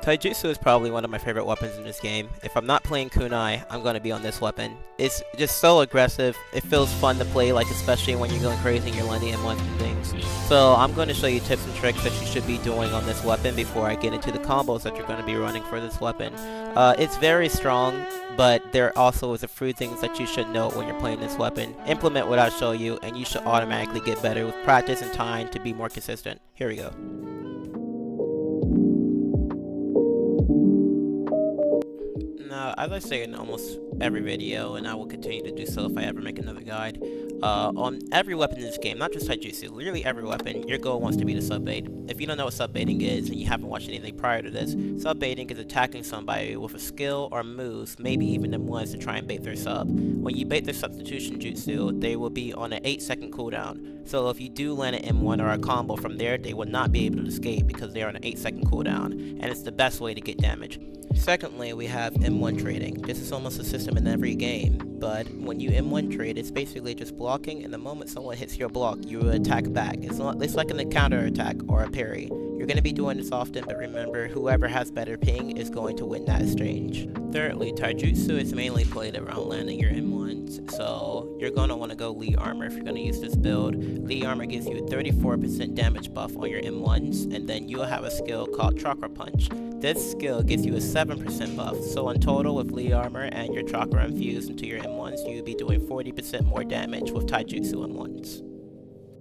Taijutsu is probably one of my favorite weapons in this game. If I'm not playing kunai, I'm going to be on this weapon. It's just so aggressive, it feels fun to play, like especially when you're going crazy and you're landing in ones and things. So I'm going to show you tips and tricks that you should be doing on this weapon before I get into the combos that you're going to be running for this weapon. It's very strong, but there also is a few things that you should know when you're playing this weapon. Implement what I show you, and you should automatically get better with practice and time to be more consistent. Here we go. Now, as I say in almost every video, and I will continue to do so if I ever make another guide, on every weapon in this game, not just Taijutsu, literally every weapon, your goal wants to be to sub-bait. If you don't know what sub-baiting is, and you haven't watched anything prior to this, sub-baiting is attacking somebody with a skill or moves, maybe even them ones to try and bait their sub. When you bait their substitution jutsu, they will be on an 8-second cooldown. So if you do land an M1 or a combo from there, they will not be able to escape because they are on an 8-second cooldown, and it's the best way to get damage. Secondly, we have M1 trading. This is almost a system in every game, but when you M1 trade, it's basically just blocking, and the moment someone hits your block, you attack back. It's like a counter attack or a parry. You're going to be doing this often, but remember, whoever has better ping is going to win that exchange. Thirdly, Taijutsu is mainly played around landing your M1s, so you're going to want to go Lee Armor if you're going to use this build. Lee Armor gives you a 34% damage buff on your M1s, and then you'll have a skill called Chakra Punch. This skill gives you a 7% buff, so in total with Lee Armor and your Chakra infused into your M1s, you'll be doing 40% more damage with Taijutsu M1s.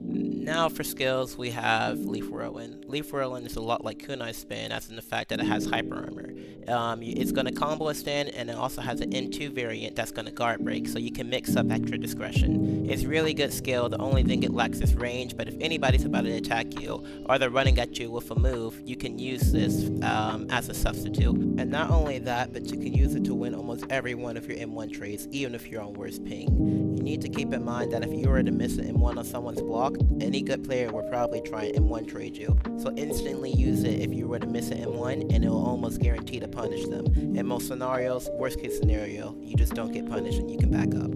Now for skills, we have Leaf Whirlwind. Leaf Whirlwind is a lot like Kunai Spin, as in the fact that it has Hyper Armor. It's going to combo a stand, and it also has an M2 variant that's going to guard break, so you can mix up extra discretion. It's really good skill, the only thing it lacks is range, but if anybody's about to attack you, or they're running at you with a move, you can use this as a substitute. And not only that, but you can use it to win almost every one of your M1 trades, even if you're on worst ping. You need to keep in mind that if you were to miss an M1 on someone's block, any good player will probably try and M1 trade you. So instantly use it if you were to miss an M1, and it will almost guarantee to punish them. In most scenarios, worst case scenario, you just don't get punished and you can back up.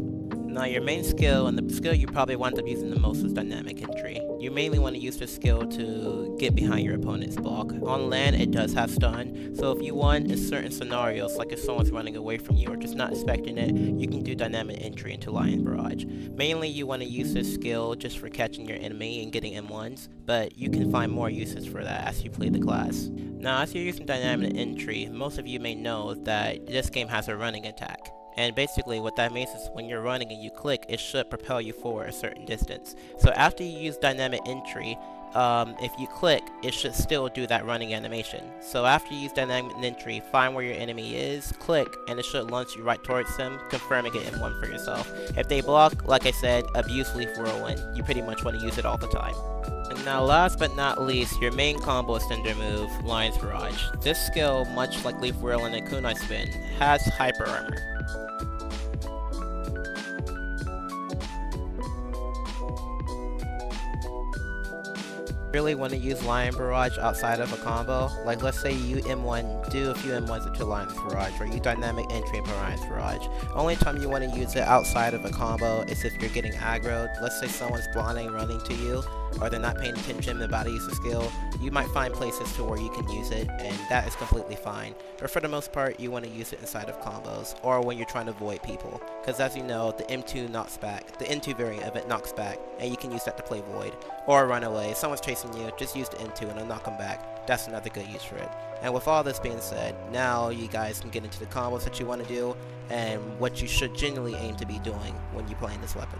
Now your main skill, and the skill you probably wind up using the most, is Dynamic Entry. You mainly want to use this skill to get behind your opponent's block. On land, it does have stun, so if you want in certain scenarios, like if someone's running away from you or just not expecting it, you can do Dynamic Entry into Lion Barrage. Mainly you want to use this skill just for catching your enemy and getting M1s, but you can find more uses for that as you play the class. Now as you're using Dynamic Entry, most of you may know that this game has a running attack. And basically what that means is when you're running and you click, it should propel you forward a certain distance. So after you use Dynamic Entry, if you click, it should still do that running animation. So after you use Dynamic Entry, find where your enemy is, click, and it should launch you right towards them, confirming it in one for yourself. If they block, like I said, abuse Leaf Whirlwind. You pretty much want to use it all the time. And now last but not least, your main combo extender move, Lion's Barrage. This skill, much like Leaf Whirlwind and Kunai Spin, has Hyper Armor. Really want to use Lion Barrage outside of a combo, like let's say you M1, do a few M1s into Lion's Barrage, or you Dynamic Entry into Lion's Barrage. Only time you want to use it outside of a combo is if you're getting aggroed. Let's say someone's blinding running to you, or they're not paying attention about to use the skill. You might find places to where you can use it, and that is completely fine. But for the most part, you want to use it inside of combos, or when you're trying to avoid people. Because as you know, the M2 knocks back, the M2 variant of it knocks back, and you can use that to play void. Or run away. If someone's chasing you, just use the M2 and it'll knock them back. That's another good use for it. And with all this being said, now you guys can get into the combos that you want to do, and what you should generally aim to be doing when you're playing this weapon.